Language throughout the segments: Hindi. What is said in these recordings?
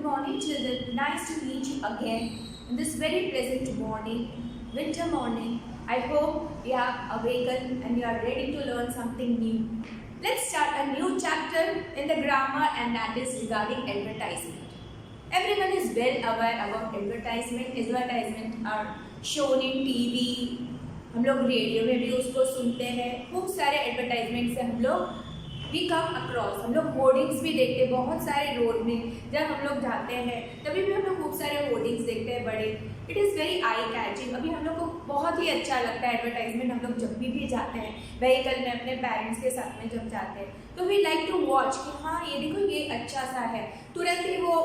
Good morning, children. Nice to meet you again in this very pleasant morning, winter morning. I hope you have awakened and you are ready to learn something new. Let's start a new chapter in the grammar, and that is regarding advertisement. Everyone is well aware about advertisement. Advertisement are shown in TV. हम लोग रेडियो में भी उसको सुनते हैं. खूब सारे एडवर्टाइजमेंट से हम लोग वी कम अक्रॉस. हम लोग होर्डिंग्स भी देखते हैं बहुत सारे रोड में. जब हम लोग जाते हैं तभी भी हम लोग खूब सारे होर्डिंग्स देखते हैं बड़े. It is very eye catching. अभी हम लोग को बहुत ही अच्छा लगता है एडवर्टाइजमेंट. हम लोग जब भी जाते हैं व्हीकल में अपने पेरेंट्स के साथ में जब जाते हैं तो वी लाइक टू वॉच कि हाँ ये देखो ये अच्छा सा है. तुरंत ही वो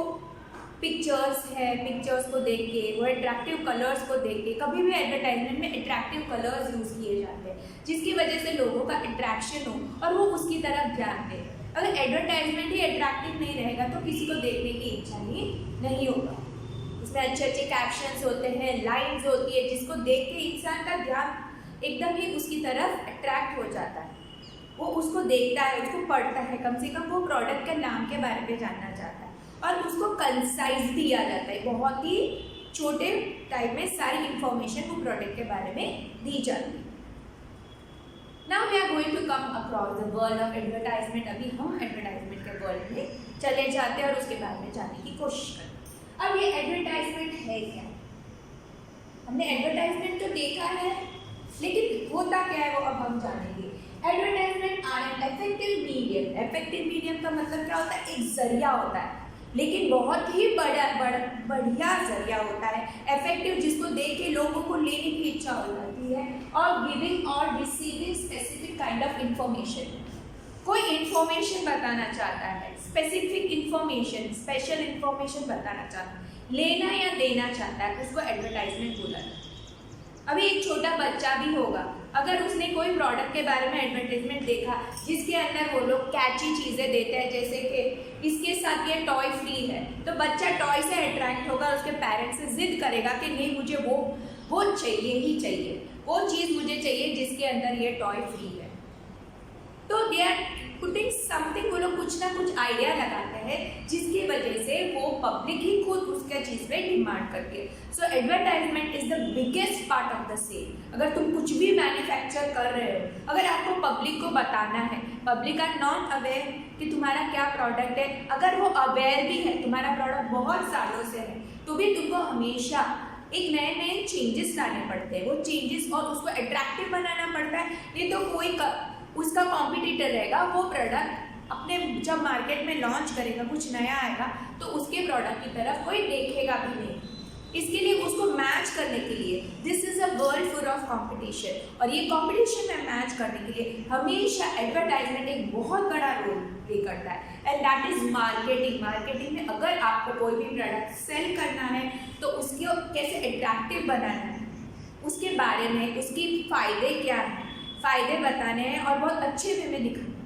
पिक्चर्स है, पिक्चर्स को देख के, वो अट्रैक्टिव कलर्स को देख के. कभी भी एडवर्टाइजमेंट में अट्रैक्टिव कलर्स यूज़ किए जाते हैं जिसकी वजह से लोगों का अट्रैक्शन हो और वो उसकी तरफ ध्यान दे. अगर एडवर्टाइजमेंट ही अट्रैक्टिव नहीं रहेगा तो किसी को देखने की इच्छा ही नहीं होगा. उसमें अच्छे अच्छे कैप्शंस होते हैं, लाइन्स होती है जिसको देख के इंसान का ध्यान एकदम ही उसकी तरफ अट्रैक्ट हो जाता है. वो उसको देखता है, उसको पढ़ता है, कम से कम वो प्रोडक्ट के नाम के बारे में जानना चाहता है और उसको कंसाइज दिया जाता है. बहुत ही छोटे टाइप में सारी इंफॉर्मेशन वो प्रोडक्ट के बारे में दी जाती है. Now we are going to come across the world of advertisement. अभी हम एडवर्टाइजमेंट के वर्ल्ड में चले जाते हैं और उसके बारे में जानने की कोशिश करते हैं. अब ये एडवर्टाइजमेंट है क्या? हमने एडवर्टाइजमेंट तो देखा है लेकिन होता क्या है वो अब हम जानेंगे. Advertisement are an effective medium. Effective medium का मतलब क्या होता है? एक जरिया होता है लेकिन बहुत ही बढ़िया जरिया होता है. इफेक्टिव जिसको देख के लोगों को लेने की इच्छा हो जाती है. और गिविंग और receiving specific kind of information. कोई इंफॉर्मेशन बताना चाहता है, स्पेसिफिक इंफॉर्मेशन, स्पेशल इंफॉर्मेशन बताना चाहता है, लेना या देना चाहता है, उसको एडवर्टाइजमेंट बोला जाता है. अभी एक छोटा बच्चा भी होगा, अगर उसने कोई प्रोडक्ट के बारे में एडवर्टाइजमेंट देखा जिसके अंदर वो लोग कैची चीज़ें देते हैं जैसे कि इसके साथ ये टॉय फ्री है, तो बच्चा टॉय से अट्रैक्ट होगा, उसके पेरेंट्स से जिद करेगा कि नहीं मुझे वो चाहिए ही चाहिए, वो चीज़ मुझे चाहिए जिसके अंदर ये टॉय फ्री है. तो दे आर पुटिंग समथिंग. वो लोग कुछ ना कुछ आइडिया लगाते हैं जिसकी वजह से वो पब्लिक ही खुद उसके चीज़ पे डिमांड करती है. So advertisement is the biggest part of the sale. अगर तुम कुछ भी मैन्युफैक्चर कर रहे हो, अगर आपको पब्लिक को बताना है, पब्लिक आर नॉट अवेयर कि तुम्हारा क्या प्रोडक्ट है, अगर वो अवेयर भी है, तुम्हारा प्रोडक्ट बहुत सालों से है, तो भी तुमको हमेशा एक नए नए चेंजेस लाने पड़ते हैं. वो चेंजेस और उसको अट्रैक्टिव बनाना पड़ता है. नहीं तो कोई उसका कॉम्पिटिटर रहेगा, वो प्रोडक्ट अपने जब मार्केट में लॉन्च करेगा, कुछ नया आएगा तो उसके प्रोडक्ट की तरफ कोई देखेगा भी नहीं. इसके लिए उसको मैच करने के लिए this is a world full of competition. और ये कंपटीशन में मैच करने के लिए हमेशा एडवर्टाइजमेंट एक बहुत बड़ा रोल प्ले करता है. And that is marketing. Marketing में अगर आपको कोई भी प्रोडक्ट सेल करना है तो उसको कैसे अट्रैक्टिव बनाना है, उसके बारे में, उसकी फ़ायदे क्या हैं, फ़ायदे बताने हैं और बहुत अच्छे वे में दिखाने हैं.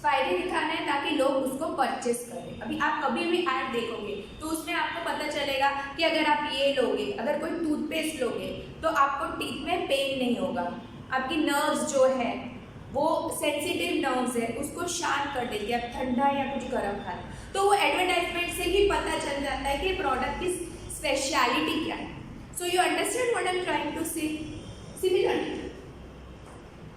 फ़ायदे दिखाने हैं ताकि लोग उसको परचेस करें. अभी आप कभी भी ऐड देखोगे तो उसमें आपको पता चलेगा कि अगर आप ये लोगे, अगर कोई टूथपेस्ट लोगे तो आपको टीथ में पेन नहीं होगा. आपकी नर्व्स जो है वो सेंसिटिव नर्व्स है, उसको शांत कर देती है. आप ठंडा या कुछ गर्म खाएं तो वो एडवर्टाइजमेंट से ही पता चल जाता है कि प्रोडक्ट की स्पेशलिटी क्या है. So you understand what I am trying to say. Similarly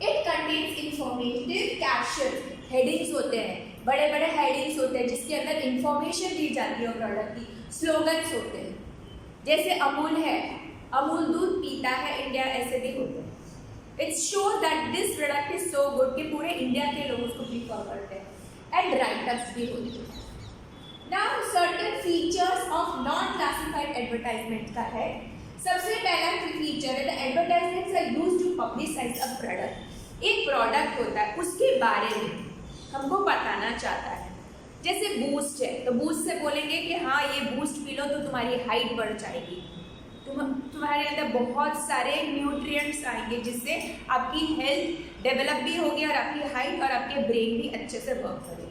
it contains informative caption. Headings होते हैं, बड़े बड़े हेडिंग्स होते हैं जिसके अंदर इंफॉर्मेशन दी जाती है प्रोडक्ट की. स्लोगन्स होते हैं जैसे अमूल है, अमूल दूध पीता है इंडिया, ऐसे भी होते हैं. It's shows that this product is so good कि पूरे इंडिया के लोग उसको प्रीफर करते हैं. एंड राइटअप्स भी होते हैं. Now certain features of non classified advertisement का है. सबसे पहला फीचर है the advertisements are used to publicise a product. एक प्रोडक्ट होता है उसके बारे में हमको बताना चाहता है. जैसे बूस्ट है तो बूस्ट से बोलेंगे कि हाँ ये बूस्ट पी लो तो तुम्हारी हाइट बढ़ जाएगी, तुम्हारे अंदर बहुत सारे न्यूट्रिएंट्स आएंगे जिससे आपकी हेल्थ डेवलप भी होगी और आपकी हाइट और आपके ब्रेन भी अच्छे से वर्क करेगा.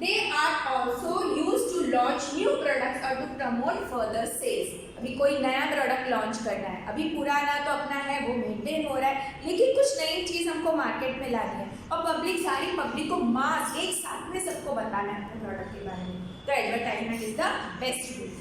They are also used to launch new products or to promote further sales. अभी कोई नया प्रोडक्ट लॉन्च करना है, अभी पुराना तो अपना है वो मेंटेन हो रहा है, लेकिन कुछ नई चीज़ हमको मार्केट में लानी है और सारी पब्लिक को मास एक साथ में सबको बताना है अपने प्रोडक्ट के बारे में. तो advertisement is the best way.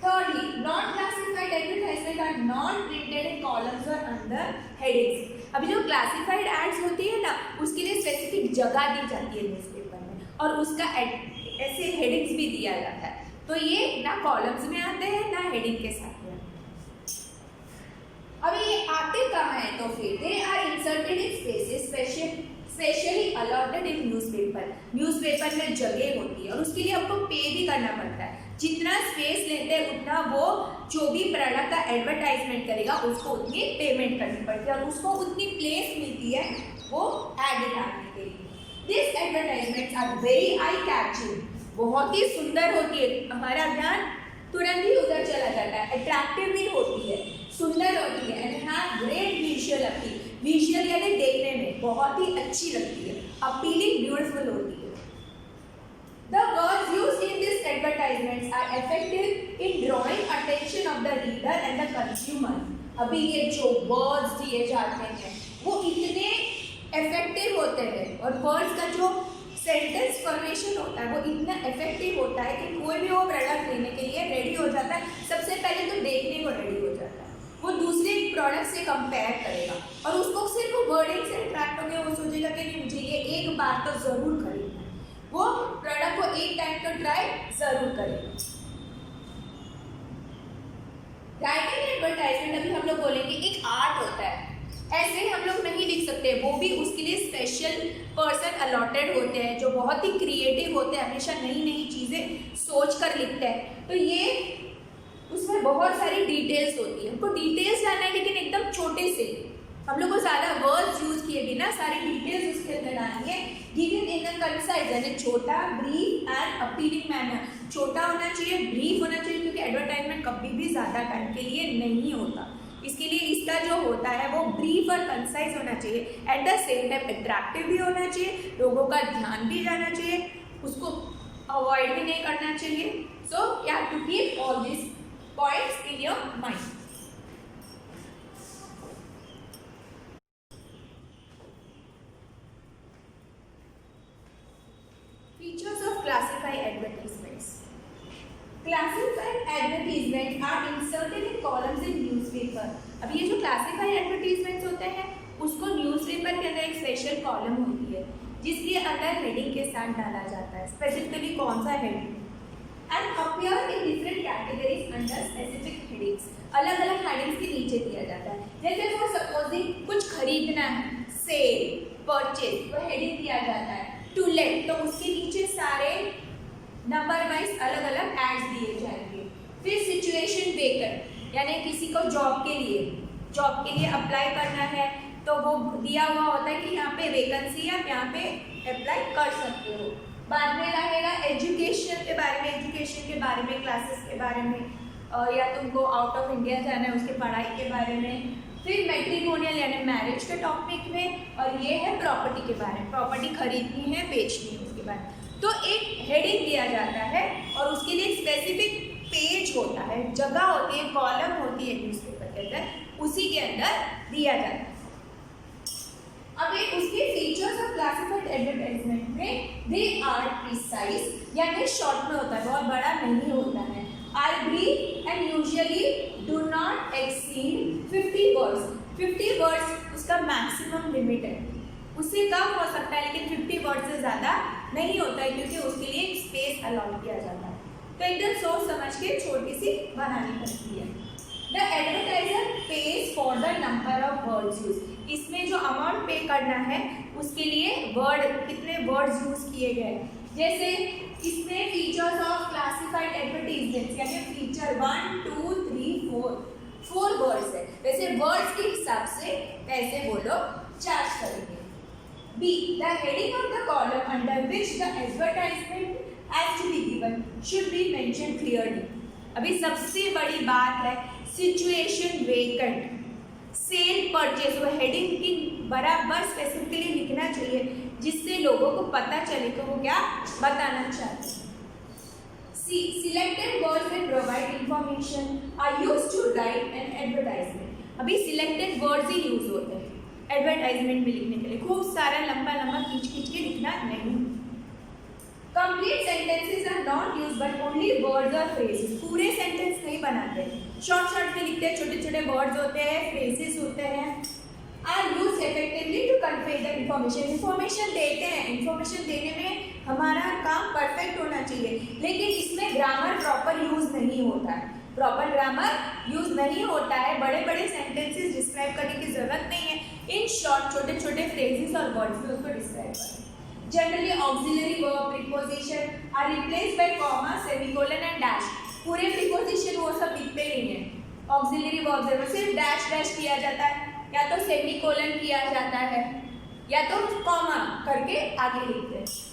Thirdly, non-classified advertisement are not printed in columns or under headings. अभी जो क्लासिफाइड एड्स होती है ना, उसके लिए स्पेसिफिक जगह दी जाती है न्यूज़पेपर में और उसका ऐसे हेडिंग्स भी दिया जाता है, तो ये ना कॉलम्स में आते हैं ना हेडिंग के साथ में। अभी ये आते कहाँ हैं तो फिर they are inserted in spaces specially allotted in newspaper. Newspaper में जगह होती है और उसके लिए हमको पे भी करना पड़ता है। जितना स्पेस लेते हैं उतना वो जो भी प्रोडक्ट का एडवर्टाइजमेंट करेगा उसको उतनी पेमेंट करनी पड़ती है और उसको उतनी प्लेस मिलती है वो एड डालने के लिए। This advertisements are very eye catching, बहुत ही सुंदर होती है, हमारा ध्यान तुरंत ही उधर चला जाता है, अट्रैक्टिव भी होती है, सुंदर होती है and have great visual appeal. Visual यानी देखने में बहुत ही अच्छी लगती है, अपीलिंग ब्यूटीफुल होती है। The words used in these advertisements are effective in drawing attention of the reader and the consumer. अभी ये जो words दिए जाते हैं वो इतने effective होते हैं और words का जो सेंटेंस फॉर्मेशन होता है वो इतना इफेक्टिव होता है कि कोई भी वो प्रोडक्ट लेने के लिए रेडी हो जाता है। सबसे पहले तो देखने को रेडी हो जाता है, वो दूसरे प्रोडक्ट से कंपेयर करेगा और उसको सिर्फ वर्डिंग से अट्रैक्ट होकर वो सोचेगा कि नहीं मुझे ये एक बार तो ज़रूर खरीदना है, वो प्रोडक्ट को एक टाइम तो ट्राई ज़रूर करेगा। राइटिंग एडवर्टाइजमेंट अभी हम लोग बोलेंगे एक आर्ट होता है, ऐसे हम लोग नहीं लिख सकते, वो भी उसके लिए स्पेशल पर्सन अलॉटेड होते हैं जो बहुत ही क्रिएटिव होते हैं, हमेशा नई नई चीज़ें सोच कर लिखते हैं। तो ये उसमें बहुत सारी डिटेल्स होती है, हमको डिटेल्स जानना है लेकिन एकदम छोटे से, हम लोग को ज़्यादा वर्ड्स यूज किए बिना सारी डिटेल्स उसके अंदर डालनी है। गिवन इन अ कंसाइज यानी छोटा, ब्रीफ एंड अपीलिंग मैनर। छोटा होना चाहिए, ब्रीफ होना चाहिए, क्योंकि एडवर्टाइजमेंट कभी भी ज़्यादा टाइम के लिए नहीं होता, इसके लिए इसका जो होता है वो ब्रीफ और कंसाइज होना चाहिए, at the same time attractive भी होना चाहिए, लोगों का ध्यान भी जाना चाहिए, उसको अवॉइड भी नहीं करना चाहिए। So you have to keep all this points in your mind. Features of classified advertisements. Classified advertisements are inserted in columns in newspaper. अब ये जो classified advertisements होते हैं उसको न्यूज़पेपर के अंदर एक स्पेशल कॉलम होती है जिसके अंदर हेडिंग के साथ डाला जाता है। स्पेसिफिकली कौन सा heading, and appear in different categories under specific headings. अलग अलग हेडिंग्स के नीचे दिया जाता है। जैसे फॉर सपोजिंग कुछ खरीदना है, सेल, परचेज, वो हेडिंग दिया जाता है। टू लेट, तो उसके नीचे सारे नंबर वाइज अलग अलग एड्स दिए जाएंगे। फिर सिचुएशन वेकेंट यानी किसी को जॉब के लिए अप्लाई करना है तो वो दिया हुआ होता है कि यहाँ पे वैकेंसी है, आप यहाँ पे अप्लाई कर सकते हो। बाद में रहेगा एजुकेशन के बारे में, क्लासेस के बारे में, या तुमको आउट ऑफ इंडिया जाना है उसके पढ़ाई के बारे में। फिर मैट्रिमोनियल यानी मैरिज के टॉपिक में, और ये है प्रॉपर्टी के बारे में, प्रॉपर्टी खरीदनी है बेचनी है उसके बारे में। तो एक हेडिंग दिया जाता है और उसके लिए स्पेसिफिक पेज होता है, जगह होती है, कॉलम होती है न्यूज़पेपर के अंदर, उसी के अंदर दिया जाता है। अब ये उसके फीचर्स ऑफ क्लासिफाइड एडवर्टाइजमेंट में दे आर प्रिसाइज यानी शॉर्ट में होता है, बहुत बड़ा नहीं होता है, are brief and usually do not exceed 50 words. 50 words उसका मैक्सिमम लिमिट है, उससे कम हो सकता है लेकिन 50 वर्ड से ज़्यादा नहीं होता है क्योंकि उसके लिए स्पेस अलाउड किया जाता है। तो एकदम सोच समझ के छोटी सी बनानी पड़ती है। The advertiser page for the number of words use. इसमें जो अमाउंट पे करना है उसके लिए वर्ड, कितने वर्ड्स यूज किए गए। जैसे इसमें फीचर्स ऑफ क्लासिफाइड एडवर्टीजमेंट्स यानी फीचर 1, 2, 3, 4 वर्ड्स है, वैसे वर्ड्स के हिसाब से पैसे वो लोग चार्ज करेंगे। B. The heading of the column under which the advertisement has to be given should be mentioned clearly. अभी सबसे बड़ी बात है सिचुएशन वेकेंट, सेल, परचेज, वो हेडिंग की बराबर स्पेसिफिकली लिखना चाहिए जिससे लोगों को पता चले कि वो क्या बताना चाहते हैं। C. Selected words that provide information are used to write an advertisement. अभी सिलेक्टेड वर्ड्स ही यूज होते हैं एडवर्टाइजमेंट में लिखने के लिए, खूब सारा लंबा लंबा खींच के लिखना नहीं। Complete sentences are not use but only words और फ्रेजेस। पूरे सेंटेंस नहीं बनाते, शॉर्ट शॉर्ट में लिखते हैं, छोटे छोटे वर्ड्स होते हैं, फ्रेजेस होते हैं। Are use effectively to convey the information. Information देते हैं, इंफॉर्मेशन देने में हमारा काम परफेक्ट होना चाहिए, लेकिन इसमें ग्रामर प्रॉपर यूज नहीं होता है। प्रॉपर ग्रामर यूज नहीं होता है, बड़े बड़े सेंटेंसेस डिस्क्राइब करने की जरूरत नहीं है, इन शॉर्ट छोटे छोटे फ्रेजेस और वर्ड्स में उसको डिस्क्राइब करें। Generally auxiliary verb preposition are replaced by comma, semicolon and dash. पूरे प्रीपोजिशन वो सब लिखते नहीं है। ऑक्सिलरी वर्ब में सिर्फ डैश डैश किया जाता है, या तो सेमीकोलन किया जाता है, या तो कॉमा करके आगे लिखते हैं।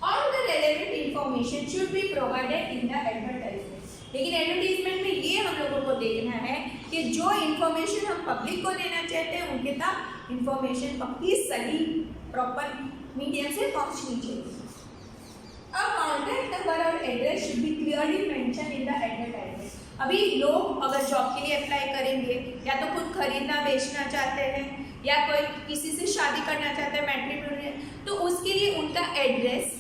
All the relevant information should be provided in the advertisement. लेकिन एडवर्टाइजमेंट में ये हम लोगों को देखना है कि जो इंफॉर्मेशन हम पब्लिक को देना चाहते हैं उनके तक इंफॉर्मेशन पक्की सही प्रॉपर मीडियम से पहुंचनी चाहिए। अब कॉन्टैक्ट नंबर और address should be clearly mention in the advertisement. अभी लोग अगर जॉब के लिए अप्लाई करेंगे, या तो खुद खरीदना बेचना चाहते हैं, या कोई किसी से शादी करना चाहते हैं मैट्रिमोनियल, तो उसके लिए उनका एड्रेस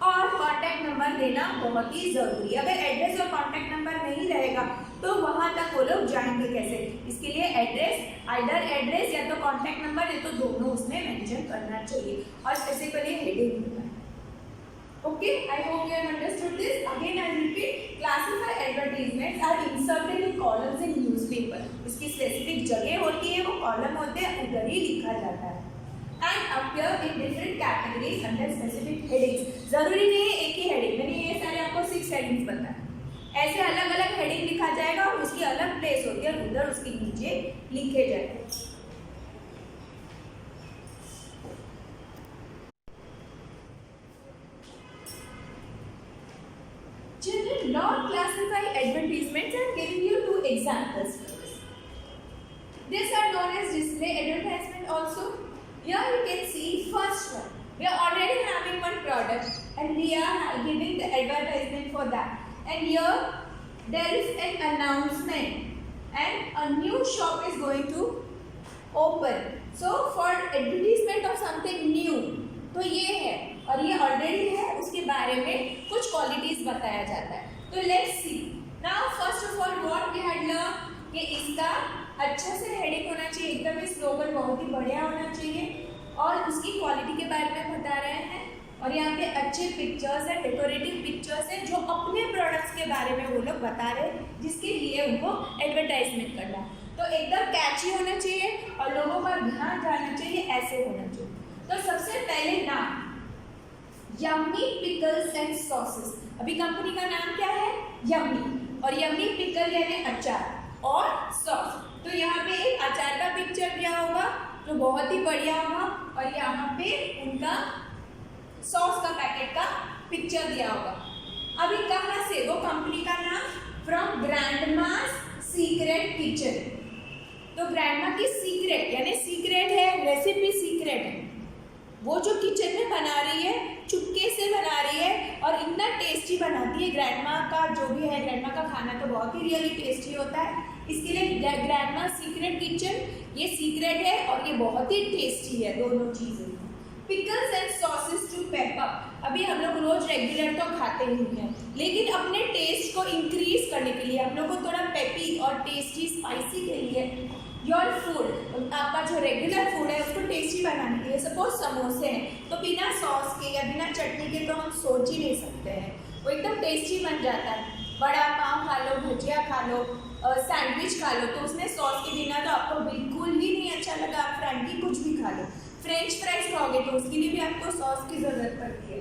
और कॉन्टैक्ट नंबर देना बहुत ही ज़रूरी है। अगर एड्रेस और कॉन्टैक्ट नंबर नहीं रहेगा तो वहाँ तक वो लोग जाएंगे कैसे? इसके लिए एड्रेस, आइदर एड्रेस या तो कॉन्टैक्ट नंबर, या तो दोनों उसमें मेंशन करना चाहिए, और स्पेसिफिकली हेडिंग होगा। Okay, I hope you have understood this. Again, I repeat, classified advertisements are inserted in columns in newspaper. इसकी स्पेसिफिक जगह होती है, वो कॉलम होते हैं, उधर ही लिखा जाता है। And appear in different categories under specific headings. जरूरी नहीं है एक ही हेडिंग, मैंने ये सारे आपको 6 हेडिंग्स बताए। ऐसे अलग अलग हेडिंग लिखा जाएगा और उसकी अलग प्लेस होती है, उधर उसके नीचे लिखे जाएंगे। Children, not classify advertisements. I'm giving you 2 examples for this. These are known as display advertisement also. Here you can see first one. We are already having one product and we are giving the advertisement for that. And here there is an announcement and a new shop is going to open. So for advertisement of something new, तो ये है और ये ऑलरेडी है, उसके बारे में कुछ क्वालिटीज बताया जाता है। तो let's see now first of all what we had learn कि इसका अच्छा से हेडिंग होना चाहिए, एकदम स्लोगन बहुत ही बढ़िया होना चाहिए, और उसकी क्वालिटी के बारे में बता रहे हैं। और यहाँ पे अच्छे पिक्चर्स है, डेकोरेटिव पिक्चर्स है, जो अपने प्रोडक्ट्स के बारे में वो लोग बता रहे हैं, जिसके लिए उनको एडवर्टाइजमेंट करना है। तो एकदम कैची होना चाहिए और लोगों का ध्यान जाना चाहिए, ऐसे होना चाहिए। तो सबसे पहले नाम यम्मी पिकल्स एंड सॉसेस। अभी कंपनी का नाम क्या है? यम्मी, और यम्मी पिकल यानी अचार और सॉस। तो यहाँ पे एक अचार का पिक्चर दिया होगा जो बहुत ही बढ़िया होगा, और यहाँ पे उनका सॉस का पैकेट का पिक्चर दिया होगा। अभी कहाँ से? वो कंपनी का नाम फ्रॉम ग्रैंडमास सीक्रेट किचन। तो ग्रैंडमा की सीक्रेट यानी सीक्रेट है, रेसिपी सीक्रेट है, वो जो किचन में बना रही है, चुपके से बना रही है और इतना टेस्टी बनाती है। ग्रैंडमा का जो भी है, ग्रैंडमा का खाना तो बहुत ही रियली टेस्टी होता है, इसके लिए ग्रैंडमा सीक्रेट किचन, ये सीक्रेट है और ये बहुत ही टेस्टी है दोनों चीज़ें। Pickles and sauces to paper. अभी हम लोग रोज रेगुलर तो खाते ही हैं, लेकिन अपने टेस्ट को इंक्रीज करने के लिए, हम लोग को थोड़ा पेपी और टेस्टी स्पाइसी के लिए योर फूड, आपका जो रेगुलर फूड है उसको टेस्टी बनाने के लिए, सपोज समोसे हैं तो बिना सॉस के या बिना चटनी के तो हम सोच ही नहीं सकते हैं, वो एकदम टेस्टी बन जाता है। बड़ा पाव खा लो, भजिया खा लो, सैंडविच खा लो, तो उसमें सॉस के बिना तो आपको बिल्कुल ही नहीं अच्छा लगा, आप फ्रेंकी कुछ भी खा लो। फ्रेंच फ्राइज खाओगे तो उसके लिए भी आपको सॉस की ज़रूरत पड़ती है।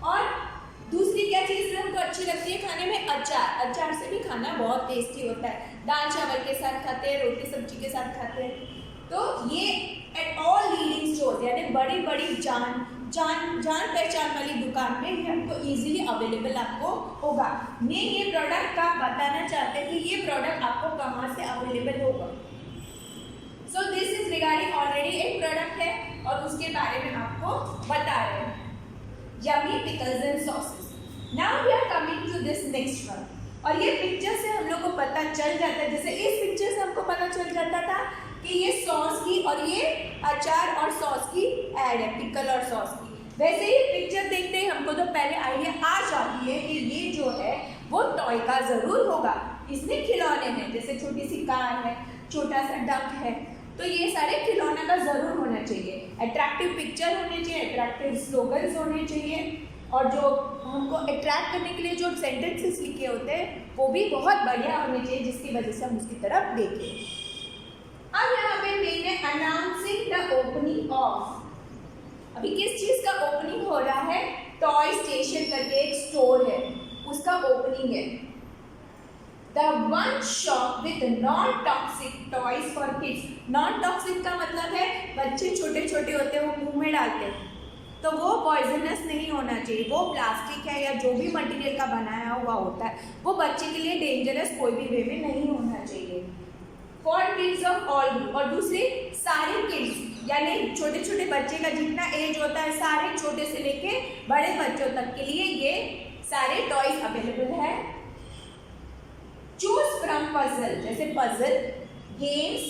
और दूसरी क्या चीज़ हमको अच्छी लगती है खाने में? अचार। अचार से भी खाना बहुत टेस्टी होता है, दाल चावल के साथ खाते हैं, रोटी सब्जी के साथ खाते हैं। तो ये एट ऑल लीडिंग स्टोर यानी बड़ी बड़ी जान पहचान वाली दुकान में ये आपको इजीली अवेलेबल आपको होगा। मैं ये प्रोडक्ट का बताना चाहते हैं कि ये प्रोडक्ट आपको कहाँ से अवेलेबल होगा। So this is regarding already एक प्रोडक्ट है और उसके बारे में आपको बता रहे हैं, yummy pickles and sauces. Now we are coming to this next one. और ये पिक्चर से हम लोग को पता चल जाता है, जैसे इस पिक्चर से हमको पता चल जाता था कि ये सॉस की और ये अचार और सॉस की ऐड है, पिकल और सॉस की। वैसे ही पिक्चर देखते ही हमको तो पहले आइडिया आ जाती है कि ये जो है वो टॉय का ज़रूर होगा। इसमें खिलौने हैं, जैसे छोटी सी कार है, छोटा सा डक है, तो ये सारे खिलौने का ज़रूर होना चाहिए। अट्रैक्टिव पिक्चर होने चाहिए, अट्रैक्टिव स्लोगन्स होने चाहिए, और जो हमको अट्रैक्ट करने के लिए जो सेंटेंसेस लिखे होते हैं वो भी बहुत बढ़िया होने चाहिए, जिसकी वजह से हम उसकी तरफ देखें। अब यहाँ पे मेन है अनाउंसिंग द ओपनिंग ऑफ। अभी किस चीज़ का ओपनिंग हो रहा है? टॉय स्टेशन करके एक स्टोर है, उसका ओपनिंग है। The one shop with non-toxic toys for kids. Non-toxic का मतलब है बच्चे छोटे छोटे होते हैं, वो मुंह में डालते हैं, तो वो पॉइजनस नहीं होना चाहिए। वो प्लास्टिक है या जो भी मटेरियल का बनाया हुआ होता है, वो बच्चे के लिए डेंजरस कोई भी वे में नहीं होना चाहिए। For kids of all group, और दूसरी सारे किड्स यानी छोटे छोटे बच्चे का जितना एज होता है, सारे छोटे से लेके बड़े बच्चों तक के लिए ये सारे टॉयज अवेलेबल है। चूज फ्रॉम पजल, जैसे puzzle, games,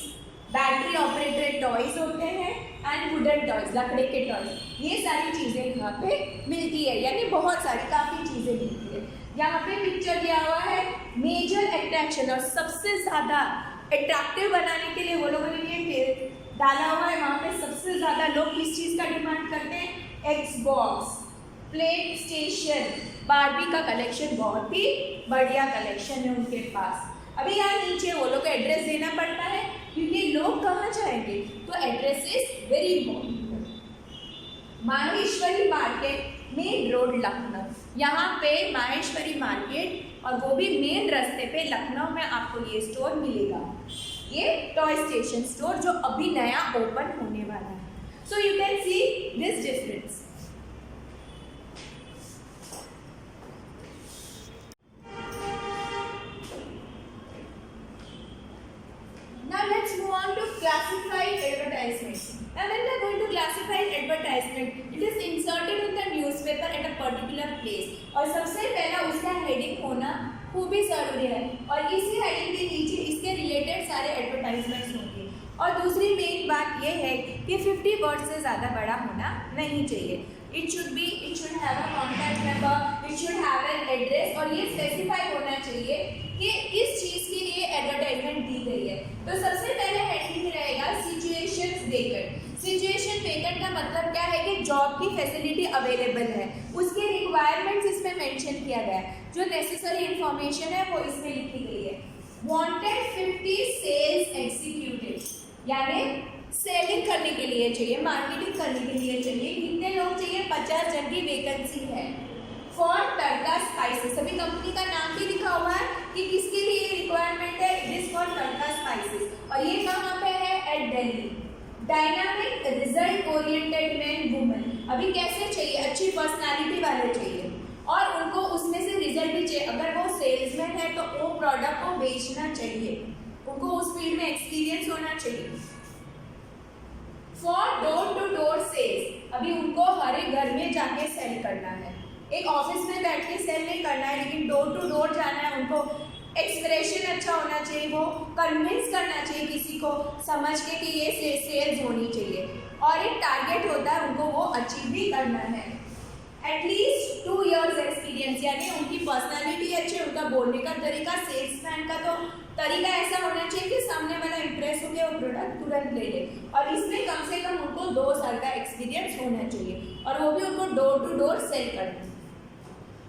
battery operated toys होते हैं, एंड वुडन टॉयज, लकड़े के टॉयज, ये सारी चीज़ें यहाँ पे मिलती है, यानी बहुत सारी काफ़ी चीज़ें मिलती है। यहाँ पे पिक्चर दिया हुआ है मेजर अट्रैक्शन, और सबसे ज़्यादा अट्रैक्टिव बनाने के लिए वो लोगों ने ये डाला हुआ है। वहाँ पे सबसे ज़्यादा लोग किस चीज़ का डिमांड करते हैं? एक्सबॉक्स, प्ले स्टेशन, बारबी का कलेक्शन, बहुत ही बढ़िया कलेक्शन है उनके पास। अभी यहाँ नीचे वो लोग को एड्रेस देना पड़ता है, क्योंकि लोग कहाँ जाएंगे, तो address is very important. Maheshwari market, main road, Lucknow. यहाँ पे माहेश्वरी मार्केट, और वो भी मेन रास्ते पे लखनऊ में आपको ये स्टोर मिलेगा, ये टॉय स्टेशन स्टोर जो अभी नया ओपन होने वाला है। So you can see this difference. Classified advertisement. Now when we are going to classified advertisement, it is inserted in the newspaper at a particular place. और सबसे पहला उसका हेडिंग होना वो भी जरूरी है, और इसी हेडिंग के नीचे इसके रिलेटेड सारे एडवर्टाइजमेंट्स होंगे। और दूसरी मेन बात ये है कि 50 वर्ड से ज़्यादा बड़ा होना नहीं चाहिए। it should have a contact number, it should have an address, और ये स्पेसिफाई होना चाहिए कि किस चीज़ के लिए एडवर्टाइजमेंट दी गई है। तो सबसे पहले हेडिंग रहेगा सिचुएशंस वेकेंट। सिचुएशन वेकेंट का मतलब क्या है कि जॉब की फैसिलिटी अवेलेबल है, उसके रिक्वायरमेंट्स इसमें मेंशन किया गया है, जो नेसेसरी इंफॉर्मेशन है वो इसमें लिखी गई है। वांटेड 50 सेल्स एग्जीक्यूटिव, यानी सेलिंग करने के लिए चाहिए, मार्केटिंग करने के लिए चाहिए। कितने लोग चाहिए? 50 जन की वैकेंसी है। फॉर तड़का स्पाइसेस, अभी कंपनी का नाम भी लिखा हुआ है कि किसके लिए रिक्वायरमेंट है, it is for tadka spices, और ये कहाँ पे है? At Delhi. Dynamic result oriented man woman, अभी कैसे चाहिए? अच्छी पर्सनालिटी वाले चाहिए, और उनको उसमें से रिजल्ट भी चाहिए। अगर वो सेल्समैन है तो वो प्रोडक्ट को बेचना चाहिए, उनको उस फील्ड में एक्सपीरियंस होना चाहिए। For door to door sales, अभी उनको हर एक घर में जाके सेल करना है, एक ऑफिस में बैठ के सेल नहीं करना है, लेकिन डोर टू डोर जाना है। उनको एक्सप्रेशन अच्छा होना चाहिए, वो कन्विंस करना चाहिए किसी को समझ के कि ये सेल्स होनी चाहिए, और एक टारगेट होता है उनको वो अचीव भी करना है। एटलीस्ट 2 years एक्सपीरियंस, यानी उनकी पर्सनालिटी अच्छी, उनका बोलने का तरीका, सेल्समैन का तो तरीका ऐसा होना चाहिए कि सामने वाला इंप्रेस हो गया, वो प्रोडक्ट तुरंत ले ले, और इसमें कम से कम उनको 2 साल का एक्सपीरियंस होना चाहिए, और वो भी उनको डोर टू डोर सेल करना।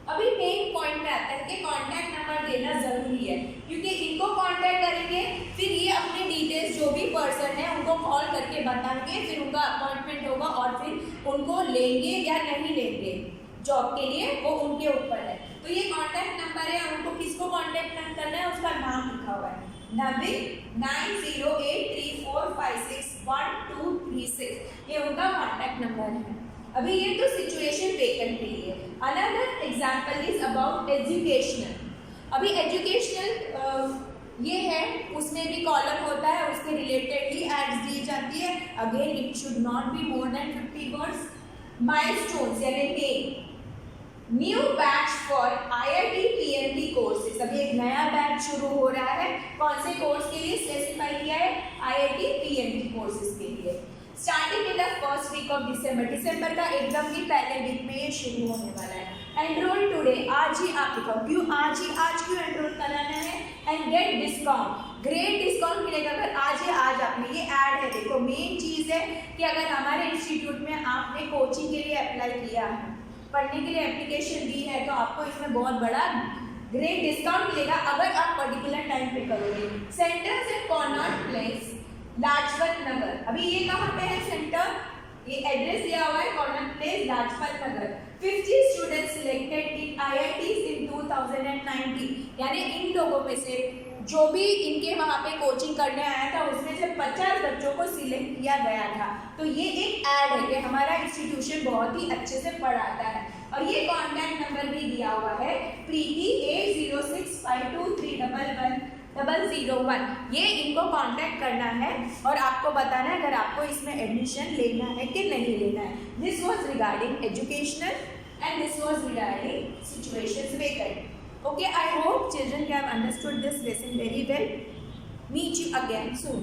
अभी मेन पॉइंट में आता है कि कॉन्टैक्ट नंबर देना ज़रूरी है, क्योंकि इनको कॉन्टैक्ट करेंगे, फिर ये अपने डिटेल्स जो भी पर्सन है उनको कॉल करके बताएंगे, फिर उनका अपॉइंटमेंट होगा, और फिर उनको लेंगे या नहीं लेंगे जॉब के लिए वो उनके ऊपर है। तो ये कॉन्टैक्ट नंबर है, उनको किसको कॉन्टैक्ट करना है उसका नाम लिखा हुआ है, 9083456123 ये उनका कॉन्टैक्ट नंबर है। अभी ये तो सिचुएशन वेकेंट के लिए। Another example is about educational. अभी एजुकेशनल ये है, उसमें भी कॉलम होता है, उसके रिलेटेड ही एड्स दी जाती है। Again it should not be more than 50 words. Milestones यानी date, new batch for IIT PMT courses, अभी एक नया बैच शुरू हो रहा है, कौन से कोर्स के लिए स्पेसिफाई किया है? IIT PMT कोर्सेज के लिए। Starting in the first week week of December का एकदम ही पहले वीक में ये शुरू होने वाला है। एनरोल टुडे, आज ही आप लिखो, क्यों आज क्यों एनरोल कराना है, and get discount, great discount मिलेगा अगर आज ही आज आपने, ये ऐड है। देखो मेन चीज़ है कि अगर हमारे इंस्टीट्यूट में आपने कोचिंग के लिए अप्लाई किया है, पढ़ने के लिए एप्लीकेशन दी है, तो आपको इसमें बहुत बड़ा ग्रेट डिस्काउंट मिलेगा अगर आप पर्टिकुलर टाइम पे करोगे। Centres in Connaught Place, Lajpat Nagar. अभी ये कहाँ पे है सेंटर, ये एड्रेस दिया हुआ है कॉनॉट प्लेस, लाजपत नगर। 50 स्टूडेंट्स सिलेक्टेड इन IITs इन 2019, यानी इन लोगों में से जो भी इनके वहाँ पे कोचिंग करने आया था उसमें से 50 बच्चों को सिलेक्ट किया गया था। तो ये एक ऐड है कि हमारा इंस्टीट्यूशन बहुत ही अच्छे से पढ़ाता है। और ये कॉन्टैक्ट नंबर भी दिया हुआ है, प्रीति 8065231101, ये इनको कांटेक्ट करना है और आपको बताना है अगर आपको इसमें एडमिशन लेना है कि नहीं लेना है। This was regarding educational and this was regarding situations vacant. Okay, I hope children have understood this lesson very well. Meet you again soon.